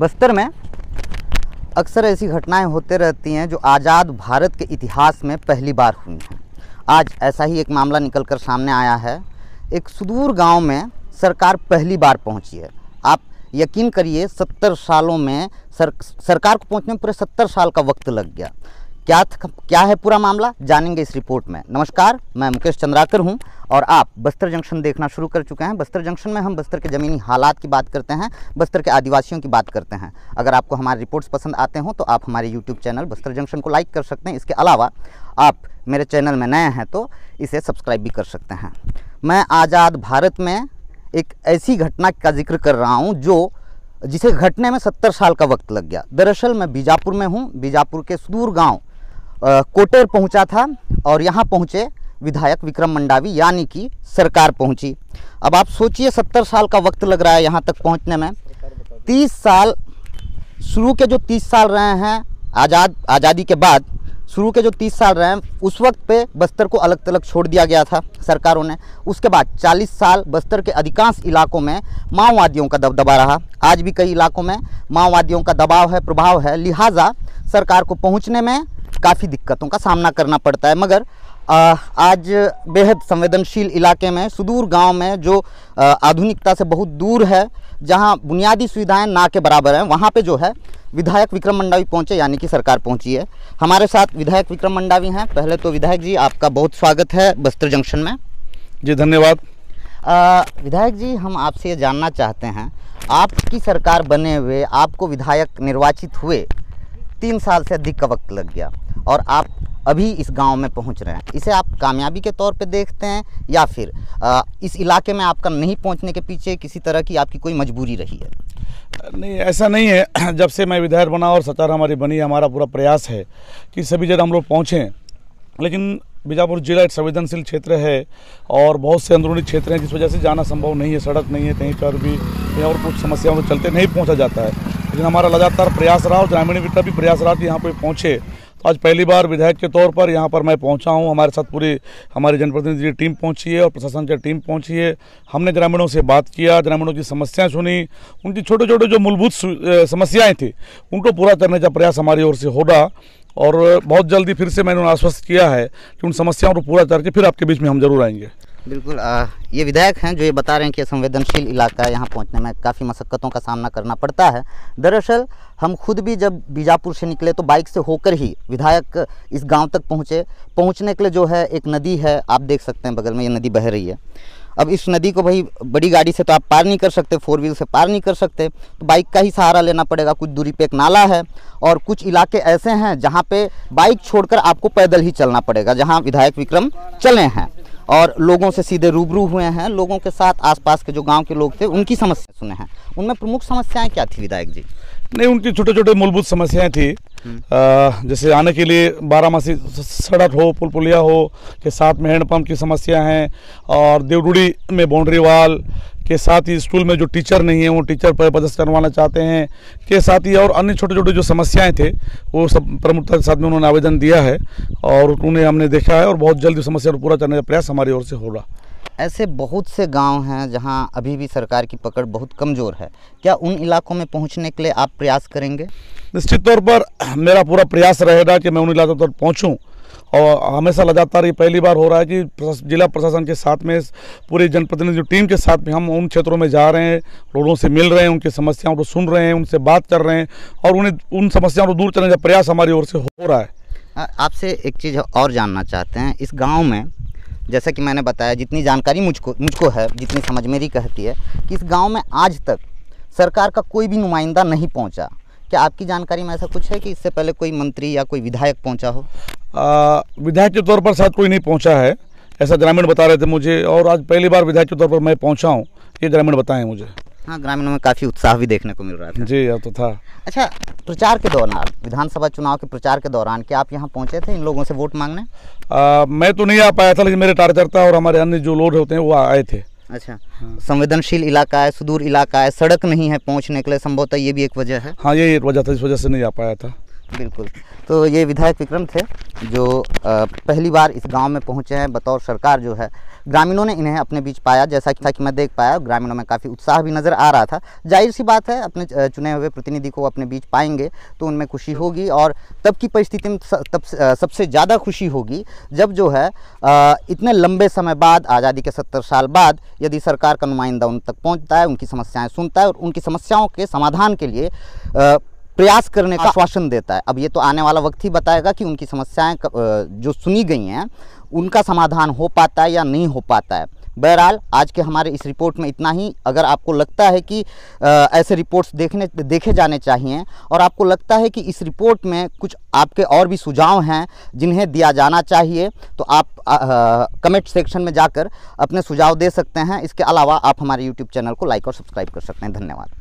बस्तर में अक्सर ऐसी घटनाएं होते रहती हैं जो आज़ाद भारत के इतिहास में पहली बार हुई हैं। आज ऐसा ही एक मामला निकलकर सामने आया है। एक सुदूर गांव में सरकार पहली बार पहुंची है। आप यकीन करिए 70 सालों में सरकार को पहुंचने में पूरे 70 साल का वक्त लग गया। क्या है पूरा मामला, जानेंगे इस रिपोर्ट में। नमस्कार, मैं मुकेश चंद्राकर हूं और आप बस्तर जंक्शन देखना शुरू कर चुके हैं। बस्तर जंक्शन में हम बस्तर के ज़मीनी हालात की बात करते हैं, बस्तर के आदिवासियों की बात करते हैं। अगर आपको हमारे रिपोर्ट्स पसंद आते हों तो आप हमारे यूट्यूब चैनल बस्तर जंक्शन को लाइक कर सकते हैं। इसके अलावा आप मेरे चैनल में नए हैं तो इसे सब्सक्राइब भी कर सकते हैं। मैं आज़ाद भारत में एक ऐसी घटना का जिक्र कर रहा हूँ जिसे घटने में 70 साल का वक्त लग गया। दरअसल मैं बीजापुर में हूँ। बीजापुर के सुदूर गांव कोटेर पहुंचा था और यहाँ पहुँचे विधायक विक्रम मंडावी, यानी कि सरकार पहुंची। अब आप सोचिए 70 साल का वक्त लग रहा है यहाँ तक पहुँचने में। 30 साल शुरू के जो 30 साल रहे हैं आज़ादी के बाद, शुरू के जो 30 साल रहे हैं उस वक्त पे बस्तर को अलग तलग छोड़ दिया गया था सरकारों ने। उसके बाद 40 साल बस्तर के अधिकांश इलाकों में माओवादियों का दबदबा रहा। आज भी कई इलाकों में माओवादियों का दबाव है, प्रभाव है, लिहाजा सरकार को पहुंचने में काफ़ी दिक्कतों का सामना करना पड़ता है। मगर आज बेहद संवेदनशील इलाके में, सुदूर गांव में जो आधुनिकता से बहुत दूर है, जहां बुनियादी सुविधाएं ना के बराबर हैं, वहां पे जो है विधायक विक्रम मंडावी पहुंचे, यानी कि सरकार पहुंची है। हमारे साथ विधायक विक्रम मंडावी हैं। पहले तो विधायक जी, आपका बहुत स्वागत है बस्तर जंक्शन में। जी धन्यवाद। विधायक जी, हम आपसे ये जानना चाहते हैं, आपकी सरकार बने हुए, आपको विधायक निर्वाचित हुए 3 साल से अधिक का वक्त लग गया और आप अभी इस गांव में पहुंच रहे हैं। इसे आप कामयाबी के तौर पे देखते हैं या फिर इस इलाके में आपका नहीं पहुंचने के पीछे किसी तरह की आपकी कोई मजबूरी रही है? नहीं, ऐसा नहीं है। जब से मैं विधायक बना और सरकार हमारी बनी, हमारा पूरा प्रयास है कि सभी जगह हम लोग पहुँचें। लेकिन बीजापुर जिला एक संवेदनशील क्षेत्र है और बहुत से अंदरूनी क्षेत्र हैं जिस वजह से जाना संभव नहीं है। सड़क नहीं है कहीं पर भी, और कुछ समस्याओं के चलते नहीं पहुंचा जाता है। लेकिन हमारा लगातार प्रयास रहा और ग्रामीण का भी प्रयास रहा कि यहाँ पे पहुँचे। तो आज पहली बार विधायक के तौर पर यहाँ पर मैं पहुँचा हूँ। हमारे साथ पूरी हमारी जनप्रतिनिधि टीम पहुँची है और प्रशासन की टीम पहुँची है। हमने ग्रामीणों से बात किया, ग्रामीणों की समस्याएं सुनी, उनकी छोटे छोटे जो मूलभूत समस्याएं थी उनको पूरा करने का प्रयास हमारी ओर से होगा। और बहुत जल्दी फिर से मैंने उन्हें आश्वस्त किया है कि उन समस्याओं को पूरा करके फिर आपके बीच में हम जरूर आएंगे। बिल्कुल। ये विधायक हैं जो ये बता रहे हैं कि संवेदनशील इलाका है, यहाँ पहुँचने में काफ़ी मशक्क़तों का सामना करना पड़ता है। दरअसल हम खुद भी जब बीजापुर से निकले तो बाइक से होकर ही विधायक इस गांव तक पहुँचे। पहुँचने के लिए जो है एक नदी है, आप देख सकते हैं बगल में ये नदी बह रही है। अब इस नदी को भाई बड़ी गाड़ी से तो आप पार नहीं कर सकते, 4 व्हील से पार नहीं कर सकते, तो बाइक का ही सहारा लेना पड़ेगा। कुछ दूरी पे एक नाला है और कुछ इलाके ऐसे हैं जहाँ पे बाइक छोड़कर आपको पैदल ही चलना पड़ेगा, जहाँ विधायक विक्रम चले हैं और लोगों से सीधे रूबरू हुए हैं। लोगों के साथ आसपास के जो गांव के लोग थे उनकी समस्या सुने हैं। उनमें प्रमुख समस्याएं क्या थी विधायक जी? नहीं, उनकी छोटे छोटे मूलभूत समस्याएं थी। जैसे आने के लिए 12मासी सड़क हो, पुल पुलिया हो, के साथ में हैंडपम्प की समस्या हैं और देवडुड़ी में बाउंड्री वाल के साथ ही स्कूल में जो टीचर नहीं है वो टीचर पर पदस्थ करवाना चाहते हैं, के साथ ही और अन्य छोटे छोटे जो समस्याएं थे वो सब प्रमुखता के साथ में उन्होंने आवेदन दिया है और उन्हें हमने देखा है और बहुत जल्दी समस्या को पूरा करने का प्रयास हमारी ओर से होगा। ऐसे बहुत से गांव हैं जहां अभी भी सरकार की पकड़ बहुत कमज़ोर है। क्या उन इलाकों में पहुंचने के लिए आप प्रयास करेंगे? निश्चित तौर पर मेरा पूरा प्रयास रहेगा कि मैं उन इलाकों तक पहुँचूँ और हमेशा लगातार ये पहली बार हो रहा है कि जिला प्रशासन के साथ में पूरी जनप्रतिनिधि टीम के साथ में हम उन क्षेत्रों में जा रहे हैं, लोगों से मिल रहे हैं, उनकी समस्याओं को सुन रहे हैं, उनसे बात कर रहे हैं और उन्हें उन समस्याओं को दूर करने का प्रयास हमारी ओर से हो रहा है। आपसे एक चीज़ और जानना चाहते हैं। इस गाँव में जैसा कि मैंने बताया, जितनी जानकारी मुझको है, जितनी समझ मेरी कहती है कि इस गांव में आज तक सरकार का कोई भी नुमाइंदा नहीं पहुंचा। क्या आपकी जानकारी में ऐसा कुछ है कि इससे पहले कोई मंत्री या कोई विधायक पहुंचा हो? विधायक के तौर पर शायद कोई नहीं पहुंचा है, ऐसा ग्रामीण बता रहे थे मुझे, और आज पहली बार विधायक के तौर पर मैं पहुंचा हूं, ये ग्रामीण बताएं मुझे। हाँ, ग्रामीणों में काफ़ी उत्साह भी देखने को मिल रहा था। जी, अब तो था। अच्छा, प्रचार के दौरान, विधानसभा चुनाव के प्रचार के दौरान क्या आप यहाँ पहुँचे थे इन लोगों से वोट मांगने? मैं तो नहीं आ पाया था, लेकिन मेरे कार्यकर्ता और हमारे अन्य जो लोग होते हैं वो आए थे। अच्छा। हाँ। संवेदनशील इलाका है, सुदूर इलाका है, सड़क नहीं है पहुँचने के लिए, संभवतः ये भी एक वजह है। हाँ, ये एक वजह था, इस वजह से नहीं आ पाया था। बिल्कुल। तो ये विधायक विक्रम थे जो पहली बार इस गांव में पहुंचे हैं बतौर सरकार जो है। ग्रामीणों ने इन्हें अपने बीच पाया, जैसा कि मैं देख पाया, ग्रामीणों में काफ़ी उत्साह भी नज़र आ रहा था। जाहिर सी बात है, अपने चुने हुए प्रतिनिधि को अपने बीच पाएंगे तो उनमें खुशी होगी, और तब की परिस्थिति में तब सबसे ज़्यादा खुशी होगी जब जो है इतने लंबे समय बाद, आज़ादी के 70 साल बाद, यदि सरकार का नुमाइंदा उन तक पहुँचता है, उनकी समस्याएँ सुनता है और उनकी समस्याओं के समाधान के लिए प्रयास करने का आश्वासन देता है। अब ये तो आने वाला वक्त ही बताएगा कि उनकी समस्याएं जो सुनी गई हैं उनका समाधान हो पाता है या नहीं हो पाता है। बहरहाल आज के हमारे इस रिपोर्ट में इतना ही। अगर आपको लगता है कि ऐसे रिपोर्ट्स देखे जाने चाहिए और आपको लगता है कि इस रिपोर्ट में कुछ आपके और भी सुझाव हैं जिन्हें दिया जाना चाहिए, तो आप कमेंट सेक्शन में जाकर अपने सुझाव दे सकते हैं। इसके अलावा आप हमारे यूट्यूब चैनल को लाइक और सब्सक्राइब कर सकते हैं। धन्यवाद।